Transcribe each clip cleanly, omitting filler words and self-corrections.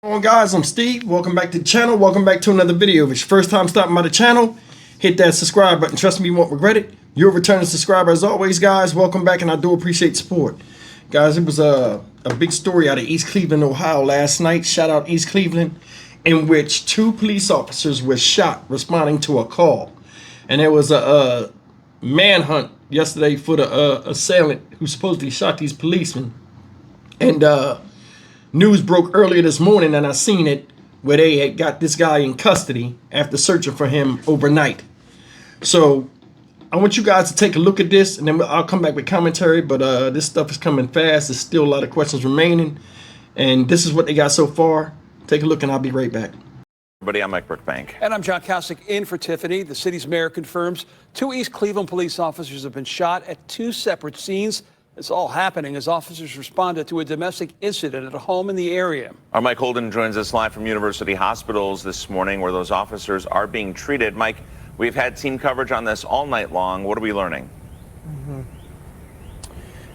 On guys, I'm Steve. Welcome back to the channel. Welcome back to another video. If it's your first time stopping by the channel, hit that subscribe button. Trust me, you won't regret it. You're a returning subscriber as always, guys. Welcome back, and I do appreciate support. Guys, it was a big story out of East Cleveland, Ohio last night. Shout out East Cleveland, in which 2 police officers were shot responding to a call. And there was a manhunt yesterday for the assailant who supposedly shot these policemen. And news broke earlier this morning, and I seen it, where they had got this guy in custody after searching for him overnight. So I want you guys to take a look at this, and then I'll come back with commentary. But this stuff is coming fast. There's still a lot of questions remaining, and this is what they got so far. Take a look, and I'll be right back. Everybody, I'm Mike Brookbank. And I'm John Kosick in for Tiffany. The city's mayor confirms 2 East Cleveland police officers have been shot at 2 separate scenes. It's all happening as officers responded to a domestic incident at a home in the area. Our Mike Holden joins us live from University Hospitals this morning, where those officers are being treated. Mike, we've had team coverage on this all night long. What are we learning?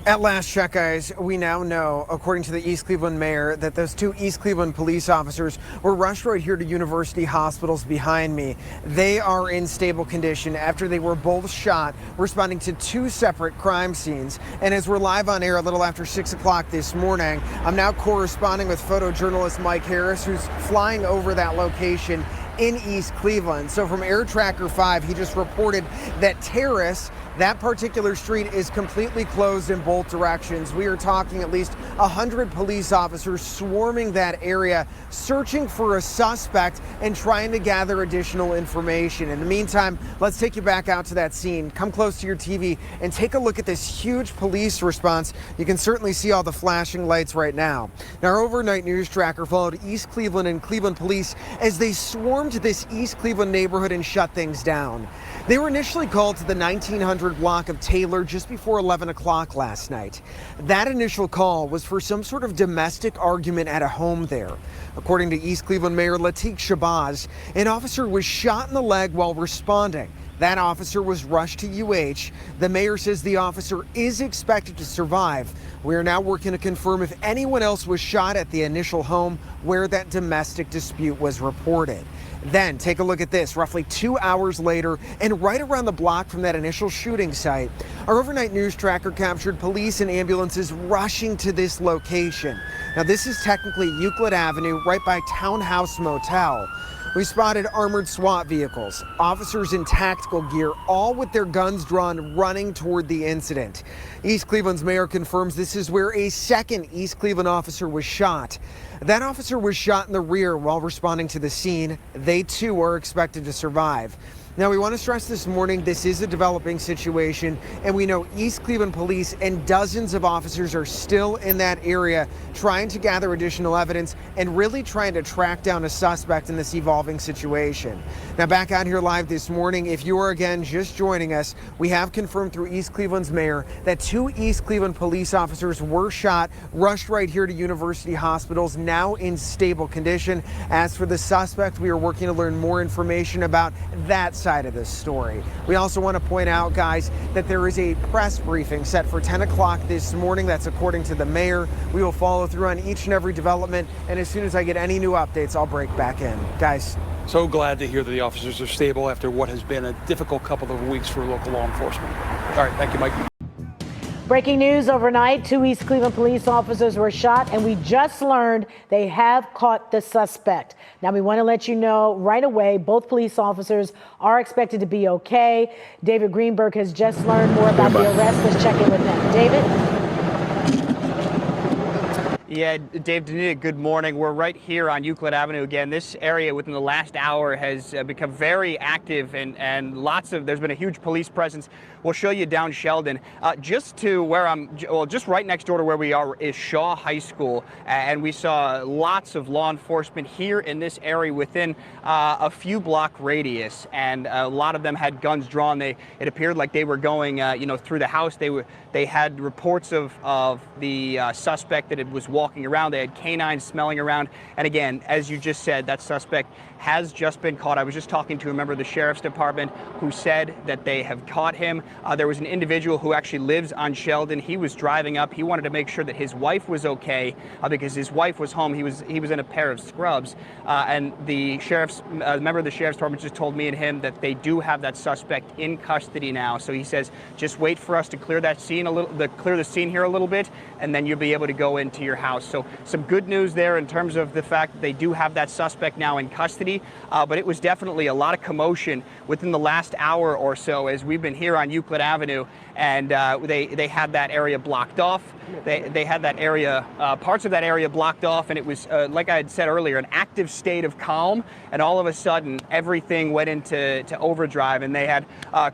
At last check, guys, we now know, according to the East Cleveland mayor, that those 2 East Cleveland police officers were rushed right here to University Hospitals behind me. They are in stable condition after they were both shot, responding to 2 separate crime scenes. And as we're live on air a little after 6 o'clock this morning, I'm now corresponding with photojournalist Mike Harris, who's flying over that location in East Cleveland. So from Air Tracker 5, he just reported that Terrace, that particular street, is completely closed in both directions. We are talking at least 100 police officers swarming that area, searching for a suspect and trying to gather additional information. In the meantime, let's take you back out to that scene. Come close to your TV and take a look at this huge police response. You can certainly see all the flashing lights right now. Now, our overnight news tracker followed East Cleveland and Cleveland police as they swarmed this East Cleveland neighborhood and shut things down. They were initially called to the 1900 block of Taylor just before 11 o'clock last night. That initial call was for some sort of domestic argument at a home there. According to East Cleveland Mayor Lateek Shabazz, an officer was shot in the leg while responding. That officer was rushed to UH. The mayor says the officer is expected to survive. We are now working to confirm if anyone else was shot at the initial home where that domestic dispute was reported. Then take a look at this. Roughly 2 hours later, and right around the block from that initial shooting site, our overnight news tracker captured police and ambulances rushing to this location. Now, this is technically Euclid Avenue, right by Townhouse Motel. We spotted armored SWAT vehicles, officers in tactical gear, all with their guns drawn, running toward the incident. East Cleveland's mayor confirms this is where a second East Cleveland officer was shot. That officer was shot in the rear while responding to the scene. They too are expected to survive. Now, we want to stress this morning, this is a developing situation, and we know East Cleveland police and dozens of officers are still in that area trying to gather additional evidence and really trying to track down a suspect in this evolving situation. Now, back out here live this morning, if you are again just joining us, we have confirmed through East Cleveland's mayor that 2 East Cleveland police officers were shot, rushed right here to University Hospitals, now in stable condition. As for the suspect, we are working to learn more information about that side of this story. We also want to point out, guys, that there is a press briefing set for 10 o'clock this morning. That's according to the mayor. We will follow through on each and every development, and as soon as I get any new updates, I'll break back in. Guys. So glad to hear that the officers are stable after what has been a difficult couple of weeks for local law enforcement. All right, thank you, Mike. Breaking news overnight, 2 East Cleveland police officers were shot, and we just learned they have caught the suspect. Now, we want to let you know right away, both police officers are expected to be okay. David Greenberg has just learned more about the arrest. Let's check in with him. David? Yeah, Dave Danita, good morning. We're right here on Euclid Avenue again. This area within the last hour has become very active, and there's been a huge police presence. We'll show you down Sheldon. Just right next door to where we are is Shaw High School, and we saw lots of law enforcement here in this area within a few block radius, and a lot of them had guns drawn. It appeared like they were going, through the house. They had reports of the suspect that it was walking walking around. They had canines smelling around. And again, as you just said, that suspect has just been caught. I was just talking to a member of the sheriff's department who said that they have caught him. There was an individual who actually lives on Sheldon. He was driving up. He wanted to make sure that his wife was okay because his wife was home. He was in a pair of scrubs. And the member of the sheriff's department just told me and him that they do have that suspect in custody now. So he says, just wait for us to clear that scene clear the scene here a little bit, and then you'll be able to go into your house. So some good news there in terms of the fact that they do have that suspect now in custody. But it was definitely a lot of commotion within the last hour or so as we've been here on Euclid Avenue, and they had that area blocked off. They had that area, parts of that area blocked off, and it was, like I had said earlier, an active state of calm, and all of a sudden everything went into overdrive, and they had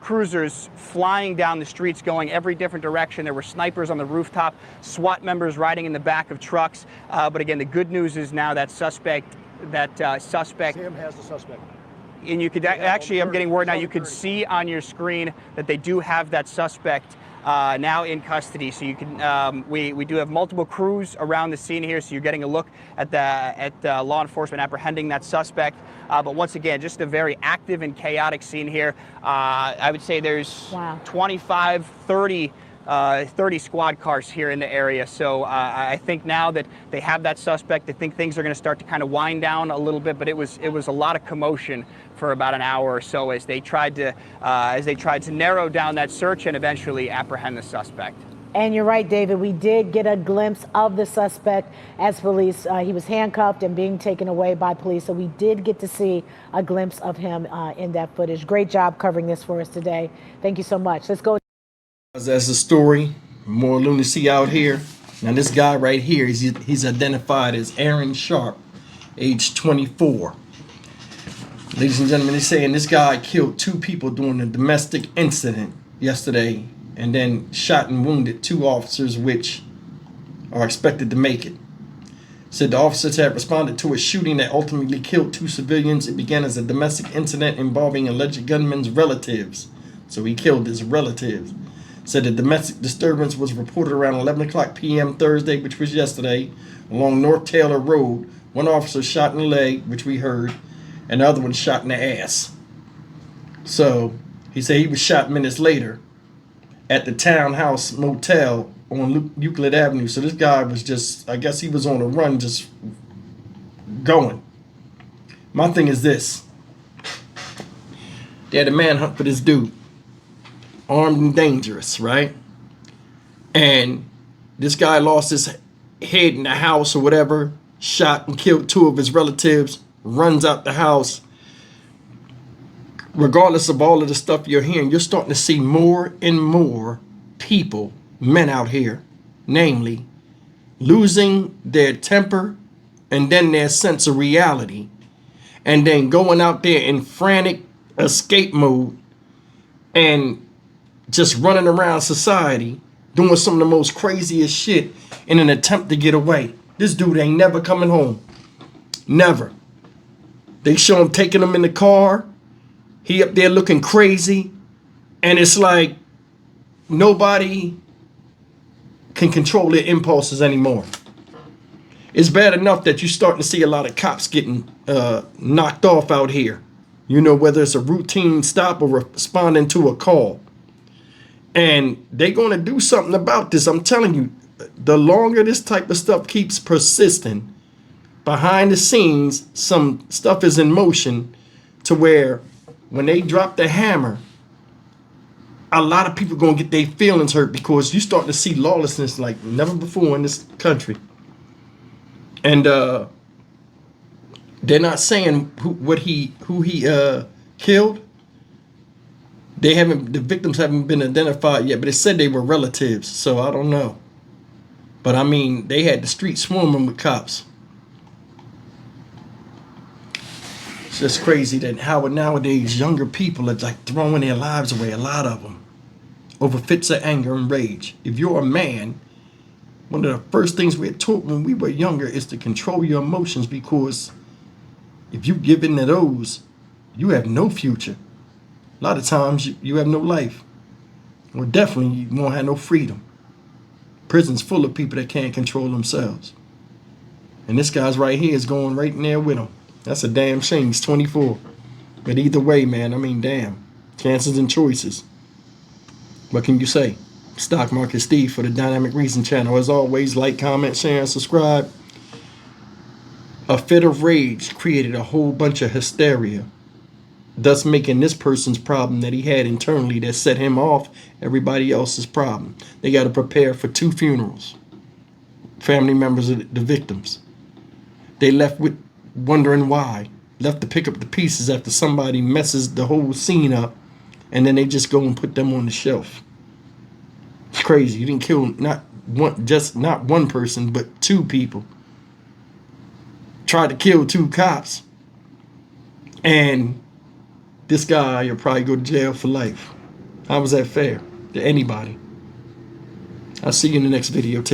cruisers flying down the streets going every different direction. There were snipers on the rooftop, SWAT members riding in the back of trucks. But again, the good news is now that suspect. Sam has the suspect. And you could actually, I'm getting word now, you could see on your screen that they do have that suspect now in custody. So you can, we do have multiple crews around the scene here, so you're getting a look at the law enforcement apprehending that suspect. But once again, just a very active and chaotic scene here. I would say there's 25, 30 squad cars here in the area. So I think now that they have that suspect, I think things are going to start to kind of wind down a little bit. But it was a lot of commotion for about an hour or so as they tried to narrow down that search and eventually apprehend the suspect. And you're right, David. We did get a glimpse of the suspect as police. He was handcuffed and being taken away by police. So we did get to see a glimpse of him in that footage. Great job covering this for us today. Thank you so much. Let's go. That's the story. More lunacy out here. Now this guy right here, he's identified as Aaron Sharp, age 24. Ladies and gentlemen, they're saying this guy killed 2 people during a domestic incident yesterday, and then shot and wounded 2 officers, which are expected to make it. Said the officers had responded to a shooting that ultimately killed 2 civilians. It began as a domestic incident involving alleged gunman's relatives. So he killed his relatives. Said the domestic disturbance was reported around 11 o'clock p.m. Thursday, which was yesterday, along North Taylor Road. 1 officer shot in the leg, which we heard, and the other one shot in the ass. So he said he was shot minutes later at the Townhouse Motel on Euclid Avenue. So this guy was just, I guess he was on a run, just going. My thing is this. They had a manhunt for this dude. Armed and dangerous, right? And this guy lost his head in the house or whatever, shot and killed 2 of his relatives, runs out the house. Regardless of all of the stuff you're hearing, you're starting to see more and more people, men out here, namely, losing their temper and then their sense of reality, and then going out there in frantic escape mode and just running around society, doing some of the most craziest shit in an attempt to get away. This dude ain't never coming home. Never. They show him taking him in the car. He up there looking crazy. And it's like nobody can control their impulses anymore. It's bad enough that you're starting to see a lot of cops getting knocked off out here. You know, whether it's a routine stop or responding to a call. And they're going to do something about this. I'm telling you, the longer this type of stuff keeps persisting, behind the scenes, some stuff is in motion to where when they drop the hammer, a lot of people are going to get their feelings hurt because you start to see lawlessness like never before in this country. And they're not saying who he killed. The victims haven't been identified yet, but it said they were relatives, so I don't know. But I mean, they had the street swarming with cops. It's just crazy that how nowadays younger people are like throwing their lives away, a lot of them, over fits of anger and rage. If you're a man, one of the first things we were taught when we were younger is to control your emotions, because if you give in to those, you have no future. A lot of times you have no life. Or definitely you won't have no freedom. Prison's full of people that can't control themselves. And this guy's right here is going right in there with him. That's a damn shame. He's 24. But either way, man, I mean, damn. Chances and choices. What can you say? Stock Market Steve for the Dynamic Reason channel. As always, like, comment, share, and subscribe. A fit of rage created a whole bunch of hysteria, thus making this person's problem that he had internally that set him off everybody else's problem. They got to prepare for 2 funerals. Family members of the victims. They left with wondering why. Left to pick up the pieces after somebody messes the whole scene up, and then they just go and put them on the shelf. It's crazy. You didn't kill not one person, but 2 people. Tried to kill 2 cops. And this guy will probably go to jail for life. How was that fair to anybody? I'll see you in the next video. Take